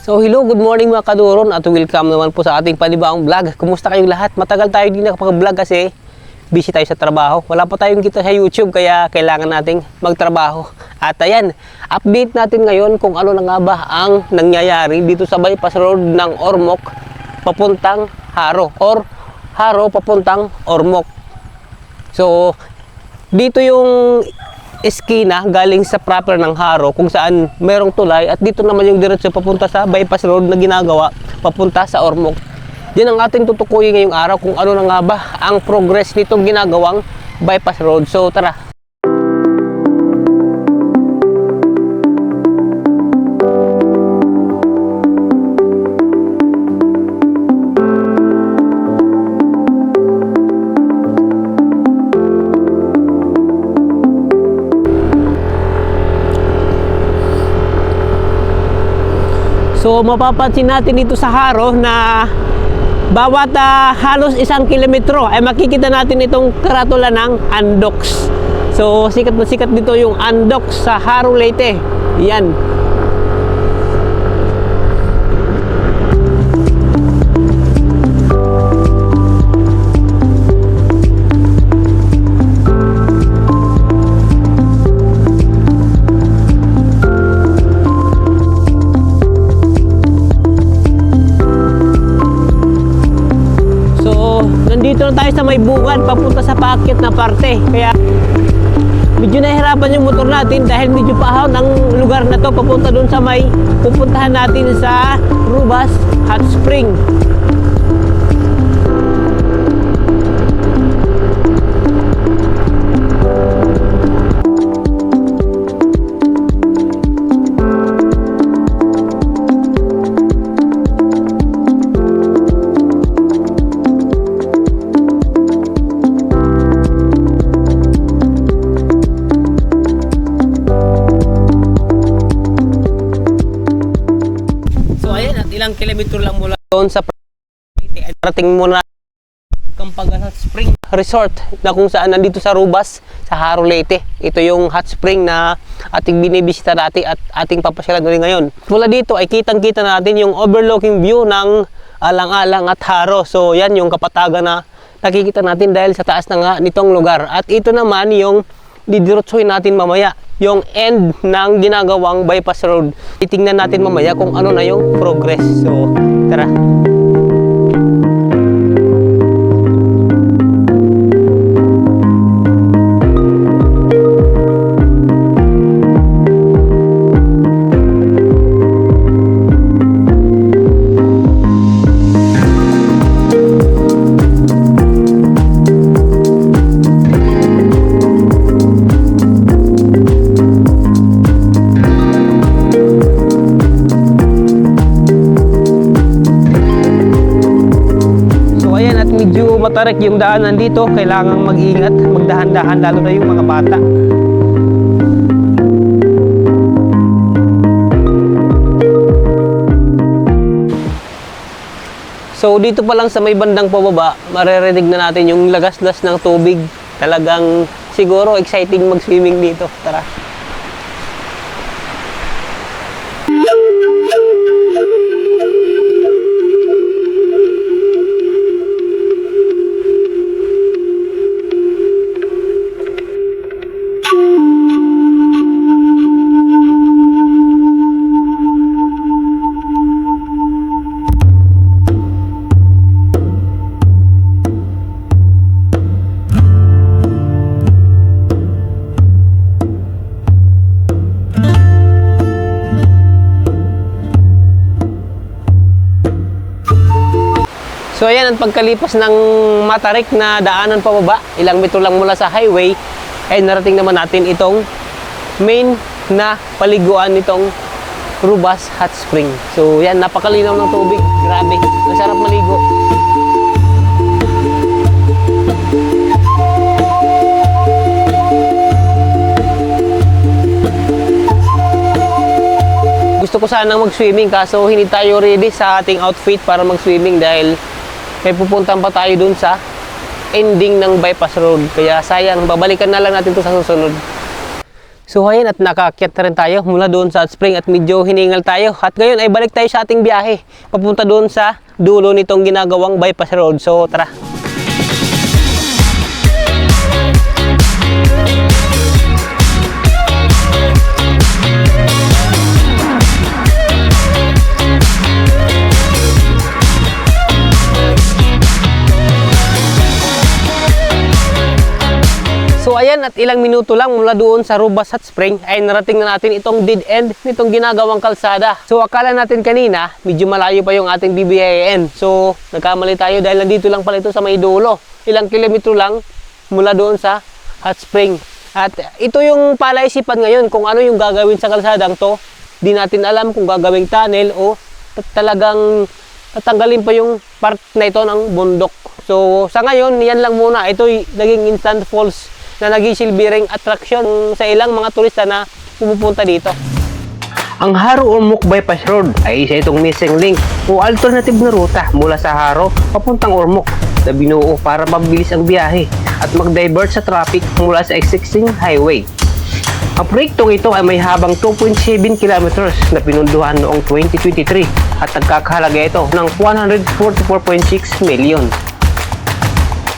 So hello, good morning mga kaduron at welcome naman po sa ating panibagong vlog. Kumusta kayong lahat? Matagal tayo din nakapag-vlog kasi busy tayo sa trabaho. Wala pa tayong kita sa YouTube kaya kailangan nating magtrabaho. At ayan, update natin ngayon kung ano na nga ba ang nangyayari dito sa bypass road ng Ormoc papuntang Haro or Haro papuntang Ormoc. So dito yung eskina galing sa proper ng Haro kung saan merong tulay at dito naman yung diretso papunta sa bypass road na ginagawa papunta sa Ormoc. Yan ang ating tutukuyin ngayong araw kung ano na nga ba ang progress nitong ginagawang bypass road. So tara. So mapapansin natin dito sa Haro na bawat halos 1 kilometro ay makikita natin itong karatula ng Andox. So sikat na sikat dito yung Andox sa Haro, Leyte. Yan. Dito na tayo sa may bungad papunta sa paakyat na parte, kaya medyo nahihirapan yung motor natin dahil medyo paahon ang lugar na to papunta dun sa may pupuntahan natin sa Rubas Hot Spring. Ilang kilometro lang mula doon sa ay parating muna Kampagan Hot Spring Resort na kung saan nandito sa Rubas sa Haro, Leyte. Ito yung hot spring na ating binibisita dati at ating papasyalan rin ngayon. Mula dito ay kitang-kita natin yung overlooking view ng Alang-Alang at Haro. So yan yung kapatagan na nakikita natin dahil sa taas na nga nitong lugar. At ito naman yung didirotsoy natin mamaya, yung end ng ginagawang bypass road. Titingnan natin mamaya kung ano na yung progress. So tara. Medyo matarik yung daanan dito, kailangan mag-ingat, magdahan-dahan lalo na yung mga bata. So dito pa lang sa may bandang pababa, maririnig na natin yung lagaslas ng tubig. Talagang siguro exciting mag-swimming dito. Tara. So ayan, ang pagkalipas ng matarik na daanan pababa, ilang metro lang mula sa highway, ay narating naman natin itong main na paliguan nitong Rubas Hot Spring. So yan, napakalinaw ng tubig, grabe, masarap maligo. Gusto ko sanang mag-swimming kaso hindi tayo ready sa ating outfit para mag-swimming dahil may pupuntan pa tayo dun sa ending ng bypass road. Kaya sayang, babalikan na lang natin to sa susunod. So ayan, at nakaakyat na rin tayo mula doon sa hot spring at medyo hiningal tayo. At ngayon ay balik tayo sa ating biyahe. Papunta doon sa dulo nitong ginagawang bypass road. So tara. So ayan, at ilang minuto lang mula doon sa Rubas Hot Spring ay narating na natin itong dead end nitong ginagawang kalsada. So akala natin kanina medyo malayo pa yung ating BBIN. So nagkamali tayo dahil nandito lang pala ito sa may dulo. Ilang kilometro lang mula doon sa Hot Spring. At ito yung palaisipan ngayon kung ano yung gagawin sa kalsadang to. Di natin alam kung gagawing tunnel o talagang tatanggalin pa yung part na ito ng bundok. So sa ngayon, yan lang muna. Ito naging instant falls na naging silbi ring attraction sa ilang mga turista na pumupunta dito. Ang Haro-Ormoc Bypass Road ay isa itong missing link o alternative na ruta mula sa Haro papuntang Ormoc na binuo para mabilis ang biyahe at mag-divert sa traffic mula sa existing highway. Ang proyektong ito ay may habang 2.7 kilometers na pinunduhan noong 2023 at nagkakahalaga ito ng 144.6 million.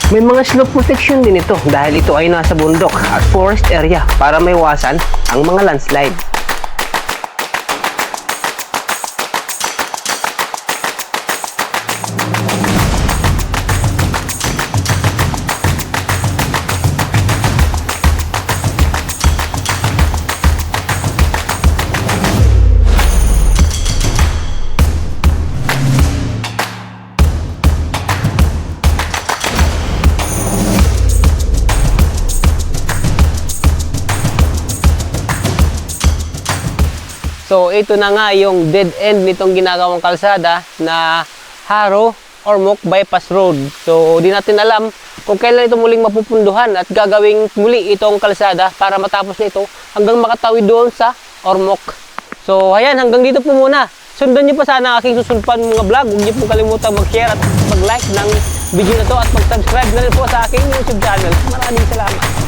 May mga slope protection din ito dahil ito ay nasa bundok at forest area para maiwasan ang mga landslide. So ito na nga yung dead end nitong ginagawang kalsada na Haro-Ormoc Bypass Road. So di natin alam kung kailan ito muling mapupunduhan at gagawing muli itong kalsada para matapos nito hanggang makatawid doon sa Ormoc. So ayan, hanggang dito po muna. Sundan niyo pa sana ang aking susunpan mga vlog. Huwag niyo po kalimutan mag-share at mag-like ng video na to at mag-subscribe na rin po sa aking YouTube channel. Maraming salamat.